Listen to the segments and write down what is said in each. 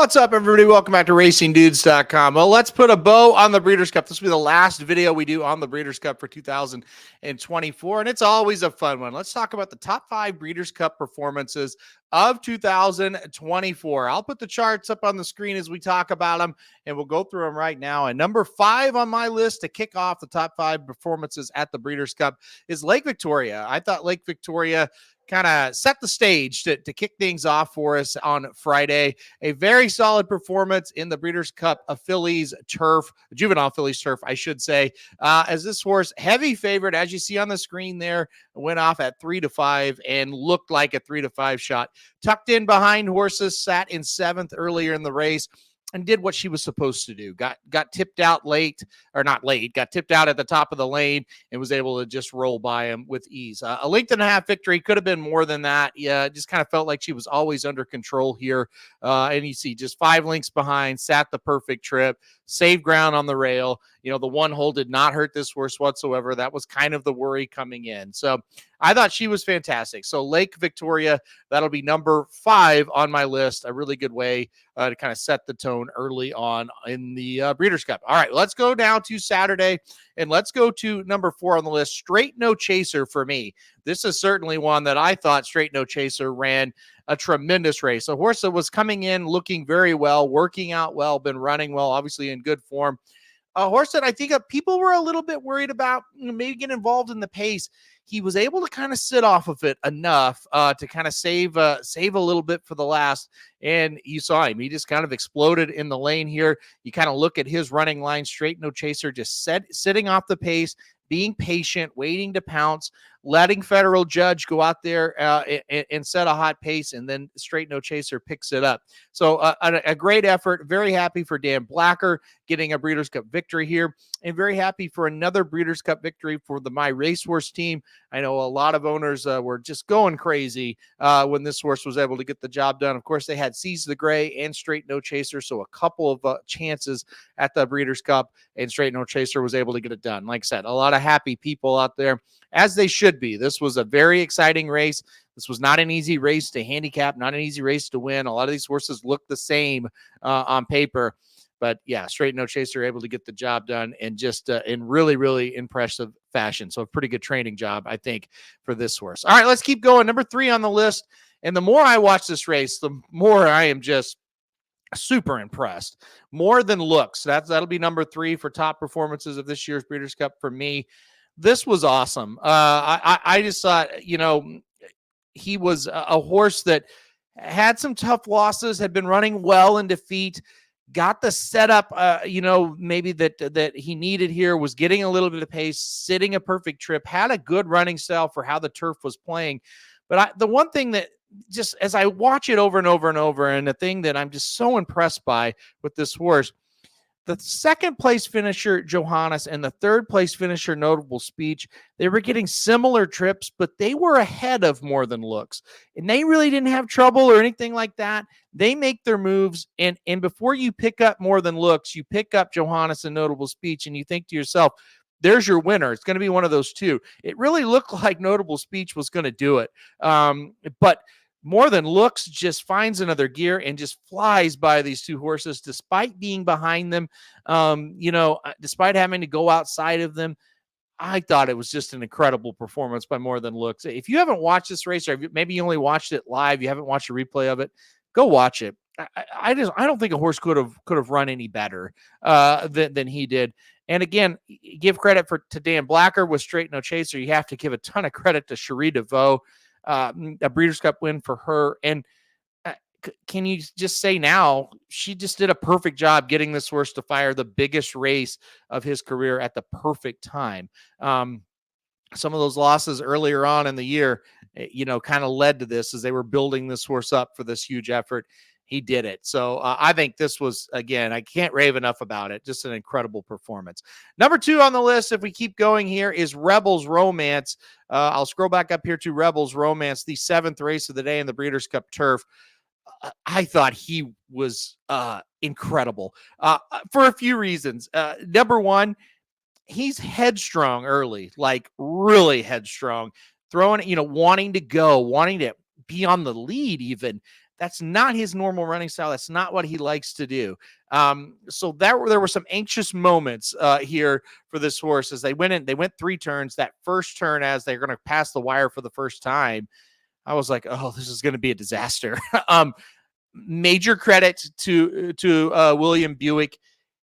What's up, everybody? Welcome back to RacingDudes.com. Well, let's put a bow on the Breeders' Cup. This will be the last video we do on the Breeders' Cup for 2024, and it's always a fun one. Let's talk about the top 5 Breeders' Cup performances of 2024. I'll put the charts up on the screen as we talk about them, and we'll go through them right now. And number 5 on my list to kick off the top 5 performances at the Breeders' Cup is Lake Victoria. I thought Lake Victoria kind of set the stage to kick things off for us on Friday. A very solid performance in the Breeders' Cup Fillies turf, juvenile Fillies turf, I should say, as this horse, heavy favorite, as you see on the screen there, went off at 3-5 and looked like a 3-5 shot. Tucked in behind horses, sat in 7th earlier in the race, and did what she was supposed to do. Got tipped out late, or not late, got tipped out at the top of the lane and was able to just roll by him with ease. A length and a half victory, could have been more than that. Yeah, it just kind of felt like she was always under control here. And you see just 5 lengths behind, sat the perfect trip, saved ground on the rail. You know, the one hole did not hurt this horse whatsoever. That was kind of the worry coming in. So I thought she was fantastic. So Lake Victoria, that'll be number 5 on my list. A really good way to kind of set the tone early on in the Breeders' Cup. All right, let's go now to Saturday, and let's go to number 4 on the list, Straight No Chaser for me. This is certainly one that I thought Straight No Chaser ran a tremendous race. A horse that was coming in looking very well, working out well, been running well, obviously in good form. A horse that I think people were a little bit worried about, maybe get involved in the pace. He was able to kind of sit off of it enough to kind of save a little bit for the last. And you saw him. He just kind of exploded in the lane here. You kind of look at his running line, Straight No Chaser, just sitting off the pace, being patient, waiting to pounce, letting Federal Judge go out there and set a hot pace, and then Straight No Chaser picks it up. So a great effort. Very happy for Dan Blacker getting a Breeders' Cup victory here, and very happy for another Breeders' Cup victory for the My Racehorse team. I know a lot of owners were just going crazy when this horse was able to get the job done. Of course, they had Seize the Gray and Straight No Chaser, so a couple of chances at the Breeders' Cup, and Straight No Chaser was able to get it done. Like I said, a lot of happy people out there, as they should be. This was a very exciting race. This was not an easy race to handicap, not an easy race to win. A lot of these horses look the same on paper. But yeah, Straight No Chaser able to get the job done, and just in really, really impressive fashion. So a pretty good training job, I think, for this horse. All right, let's keep going. Number 3 on the list. And the more I watch this race, the more I am just super impressed. More Than Looks. That'll be number 3 for top performances of this year's Breeders' Cup for me. This was awesome. I just thought, he was a horse that had some tough losses, had been running well in defeat, got the setup, maybe that he needed here, was getting a little bit of pace, sitting a perfect trip, had a good running style for how the turf was playing. But the one thing that, just as I watch it over and over and over, and the thing that I'm just so impressed by with this horse, the second place finisher, Johannes, and the third place finisher, Notable Speech, they were getting similar trips, but they were ahead of More Than Looks. And they really didn't have trouble or anything like that. They make their moves, and before you pick up More Than Looks, you pick up Johannes and Notable Speech, and you think to yourself, there's your winner. It's going to be one of those two. It really looked like Notable Speech was going to do it. But More Than Looks just finds another gear and just flies by these two horses, despite being behind them, despite having to go outside of them. I thought it was just an incredible performance by More Than Looks. If you haven't watched this race, or maybe you only watched it live, you haven't watched a replay of it, go watch it. I don't think a horse could have run any better than he did. And again, give credit to Dan Blacker with Straight No Chaser. You have to give a ton of credit to Cherie DeVoe. A Breeders' Cup win for her. And can you just say now, she just did a perfect job getting this horse to fire the biggest race of his career at the perfect time. Some of those losses earlier on in the year, kind of led to this as they were building this horse up for this huge effort. He did it. So I think this was, again, I can't rave enough about it. Just an incredible performance. Number 2 on the list, if we keep going here, is Rebels Romance. I'll scroll back up here to Rebels Romance, the 7th race of the day in the Breeders' Cup turf. I thought he was incredible for a few reasons. Number 1, he's headstrong early, like really headstrong, throwing, wanting to go, wanting to be on the lead even. That's not his normal running style. That's not what he likes to do. So there were some anxious moments here for this horse as they went 3 turns. That first turn, as they're going to pass the wire for the first time, I was like, oh, this is going to be a disaster. Major credit to William Buick.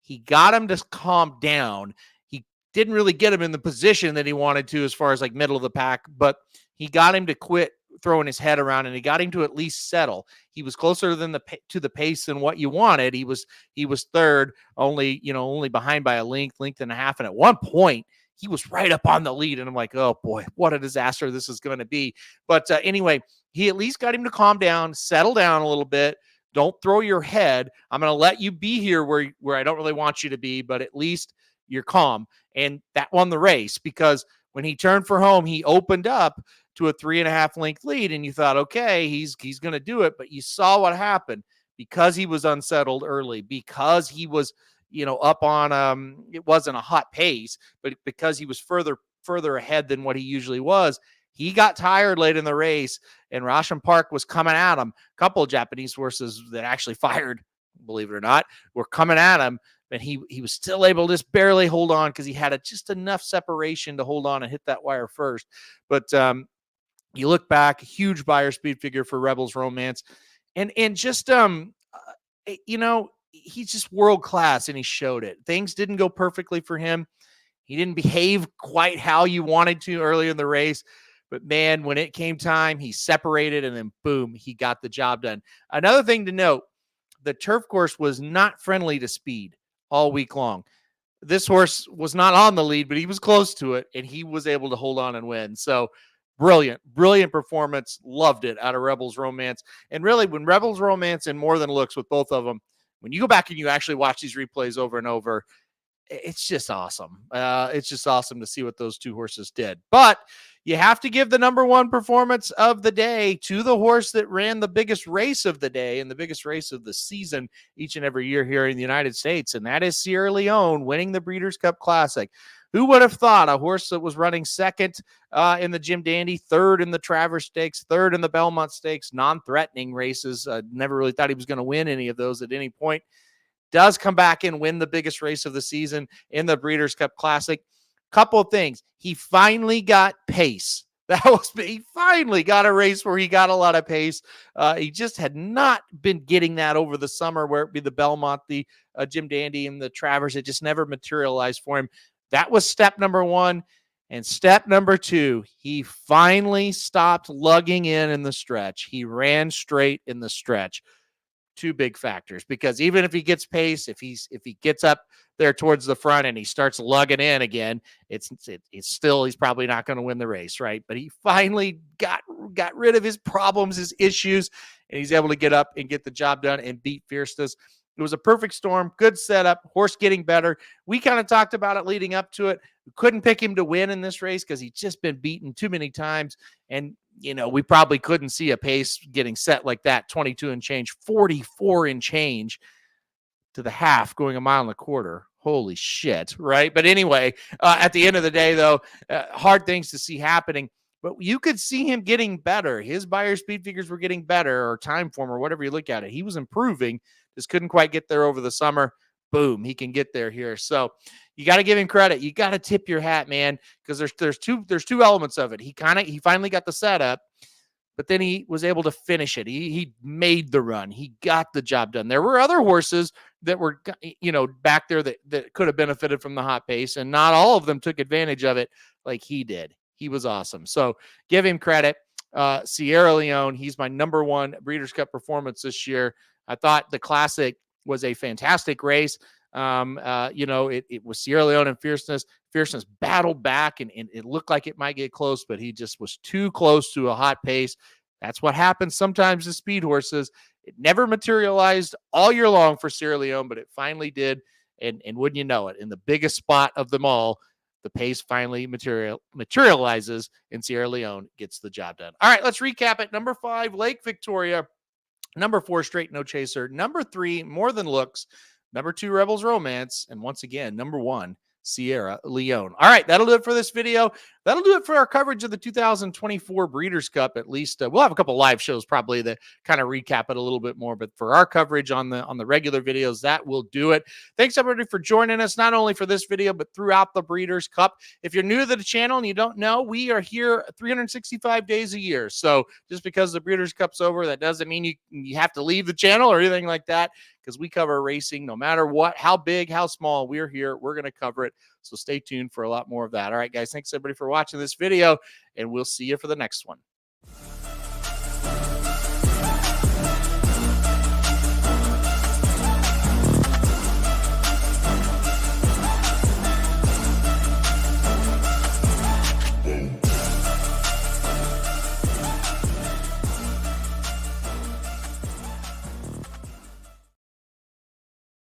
He got him to calm down. He didn't really get him in the position that he wanted to as far as like middle of the pack, but he got him to quit throwing his head around, and he got him to at least settle. He was closer than to the pace than what you wanted. He was third, only behind by a length and a half, and at one point he was right up on the lead, and I'm like, oh boy, what a disaster this is going to be. But anyway, he at least got him to calm down, settle down a little bit. Don't throw your head. I'm going to let you be here where I don't really want you to be, but at least you're calm. And that won the race, because when he turned for home, he opened up to a 3.5 length lead, and you thought, okay, he's going to do it. But you saw what happened because he was unsettled early, because he was, up on, it wasn't a hot pace, but because he was further ahead than what he usually was. He got tired late in the race, and Roshan Park was coming at him. A couple of Japanese horses that actually fired, believe it or not, were coming at him, and he was still able to just barely hold on because he had just enough separation to hold on and hit that wire first. But you look back, huge buyer speed figure for Rebels Romance, and just he's just world class, and he showed it. Things didn't go perfectly for him. He didn't behave quite how you wanted to earlier in the race. But man, when it came time, he separated, and then boom, he got the job done. Another thing to note, the turf course was not friendly to speed all week long. This horse was not on the lead, but he was close to it, and he was able to hold on and win. So brilliant performance. Loved it out of Rebels Romance. And really, when Rebels Romance and More Than Looks, with both of them, when you go back and you actually watch these replays over and over, it's just awesome. It's just awesome to see what those two horses did. But you have to give the number one performance of the day to the horse that ran the biggest race of the day and the biggest race of the season each and every year here in the United States, and that is Sierra Leone winning the Breeders' Cup Classic. Who would have thought a horse that was running second in the Jim Dandy, third in the Travers Stakes, third in the Belmont Stakes, non-threatening races, never really thought he was going to win any of those at any point, does come back and win the biggest race of the season in the Breeders' Cup Classic. Couple of things. He finally got pace. He finally got a race where he got a lot of pace. He just had not been getting that over the summer, where it be the Belmont, the Jim Dandy, and the Travers. It just never materialized for him. That was step number one. And step number two, he finally stopped lugging in the stretch. He ran straight in the stretch. Two big factors, because even if he gets pace, if he gets up there towards the front and he starts lugging in again, it's still, he's probably not going to win the race, right? But he finally got rid of his problems, his issues, and he's able to get up and get the job done and beat Fierceness. It was a perfect storm, good setup, horse getting better. We kind of talked about it leading up to it. We couldn't pick him to win in this race because he's just been beaten too many times. And, we probably couldn't see a pace getting set like that, 22 and change, 44 and change to the half, going a mile and a quarter. Holy shit, right? But anyway, at the end of the day, though, hard things to see happening. But you could see him getting better. His buyer speed figures were getting better, or time form, or whatever you look at it. He was improving, just couldn't quite get there over the summer. Boom, he can get there here. So you got to give him credit. You got to tip your hat, man, because there's two elements of it. He finally got the setup, but then he was able to finish it. He made the run. He got the job done. There were other horses that were, back there that could have benefited from the hot pace, and not all of them took advantage of it like he did. He was awesome. So give him credit. Sierra Leone, he's my number one Breeders' Cup performance this year. I thought the Classic was a fantastic race. It was Sierra Leone and Fierceness. Fierceness battled back, and it looked like it might get close, but he just was too close to a hot pace. That's what happens sometimes to speed horses. It never materialized all year long for Sierra Leone, but it finally did. And wouldn't you know it, in the biggest spot of them all, the pace finally materializes, and Sierra Leone gets the job done. All right, let's recap it. Number 5, Lake Victoria. Number 4, Straight No Chaser. Number 3, More Than Looks. Number 2, Rebels Romance. And once again, number 1, Sierra Leone. All right, that'll do it for this video. that'll do it for our coverage of the 2024 Breeders' Cup. At least we'll have a couple live shows probably that kind of recap it a little bit more. But for our coverage on the regular videos, that will do it. Thanks everybody for joining us, not only for this video but throughout the Breeders' Cup. If you're new to the channel and you don't know, we are here 365 days a year. So just because the Breeders' Cup's over, that doesn't mean you have to leave the channel or anything like that, because we cover racing no matter what, how big, how small. We're here. We're going to cover it. So stay tuned for a lot more of that. All right, guys, thanks everybody for watching this video, and we'll see you for the next one.